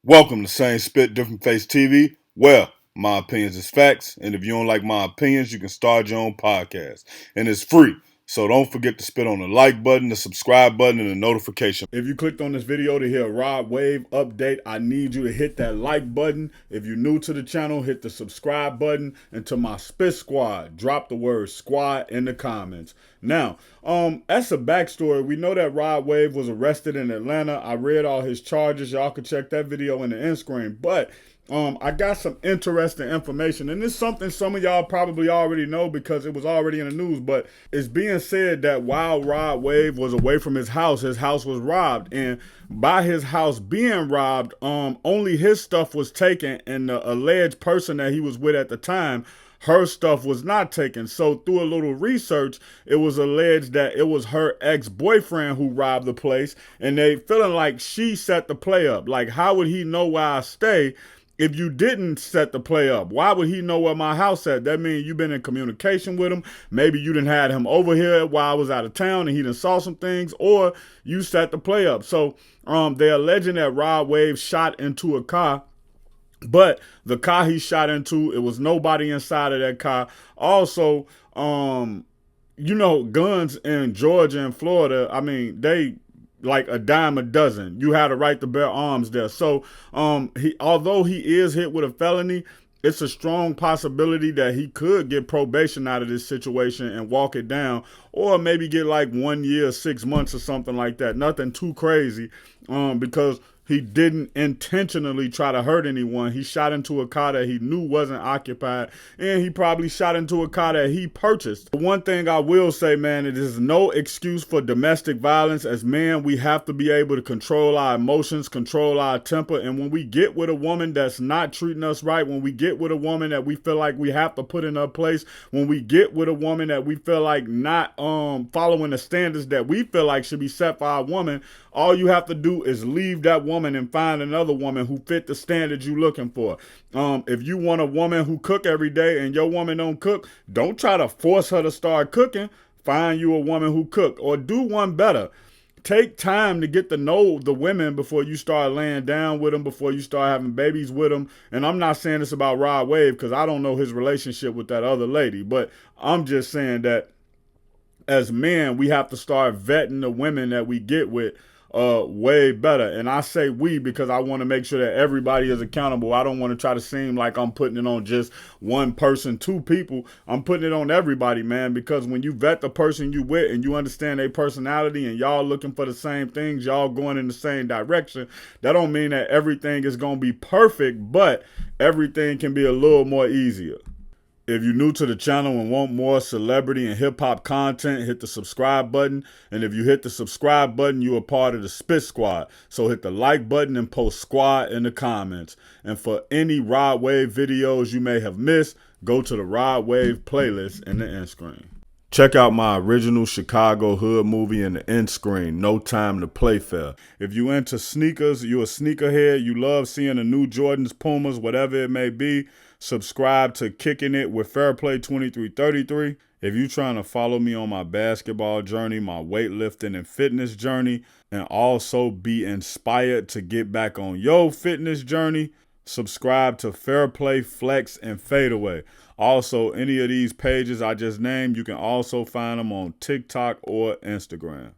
Welcome to Same Spit, Different Face TV. Well, my opinions is facts, and if you don't like my opinions, you can start your own podcast. And it's free. So don't forget to spit on the like button, the subscribe button, and the notification. If you clicked on this video to hear a Rod Wave update, I need you to hit that like button. If you're new to the channel, hit the subscribe button. And to my Spit Squad, drop the word squad in the comments. Now, that's a backstory. We know that Rod Wave was arrested in Atlanta. I read all his charges. Y'all can check that video in the end screen. But I got some interesting information, and it's something some of y'all probably already know because it was already in the news, but it's being said that while Rod Wave was away from his house was robbed, and by his house being robbed, only his stuff was taken, and the alleged person that he was with at the time, her stuff was not taken. So through a little research, it was alleged that it was her ex-boyfriend who robbed the place, and they feeling like she set the play up. Like, how would he know where I stay if you didn't set the play up? Why would he know where my house at? That means you've been in communication with him. Maybe you didn't had him over here while I was out of town and he done saw some things, or you set the play up. So they're alleging that Rod Wave shot into a car, but the car he shot into, it was nobody inside of that car. Also, guns in Georgia and Florida, I mean, they like a dime a dozen. You had a right to bear arms there. So although he is hit with a felony, it's a strong possibility that he could get probation out of this situation and walk it down, or maybe get like 1 year, 6 months or something like that. Nothing too crazy, because he didn't intentionally try to hurt anyone. He shot into a car that he knew wasn't occupied, and he probably shot into a car that he purchased. One thing I will say, man, it is no excuse for domestic violence. As men, we have to be able to control our emotions, control our temper, and when we get with a woman that's not treating us right, when we get with a woman that we feel like we have to put in her place, when we get with a woman that we feel like not following the standards that we feel like should be set for our woman, all you have to do is leave that woman and find another woman who fit the standards you're looking for. If you want a woman who cook every day and your woman don't cook, don't try to force her to start cooking. Find you a woman who cook, or do one better. Take time to get to know the women before you start laying down with them, before you start having babies with them. And I'm not saying this about Rod Wave because I don't know his relationship with that other lady, but I'm just saying that as men, we have to start vetting the women that we get with way better. And I say we because I want to make sure that everybody is accountable. I don't want to try to seem like I'm putting it on just one person, two people. I'm putting it on everybody, man, because when you vet the person you with and you understand their personality and y'all looking for the same things, y'all going in the same direction, that don't mean that everything is going to be perfect, but everything can be a little more easier. If you're new to the channel and want more celebrity and hip-hop content, hit the subscribe button. And if you hit the subscribe button, you're a part of the Spit Squad. So hit the like button and post squad in the comments. And for any Rod Wave videos you may have missed, go to the Rod Wave playlist in the end screen. Check out my original Chicago hood movie in the end screen, No Time to Play Fair. If you into sneakers, you a sneakerhead, you love seeing the new Jordans, Pumas, whatever it may be, subscribe to Kicking It with Fairplay 2333. If you trying to follow me on my basketball journey, my weightlifting and fitness journey, and also be inspired to get back on your fitness journey, subscribe to Fairplay, Flex, and Fadeaway. Also, any of these pages I just named, you can also find them on TikTok or Instagram.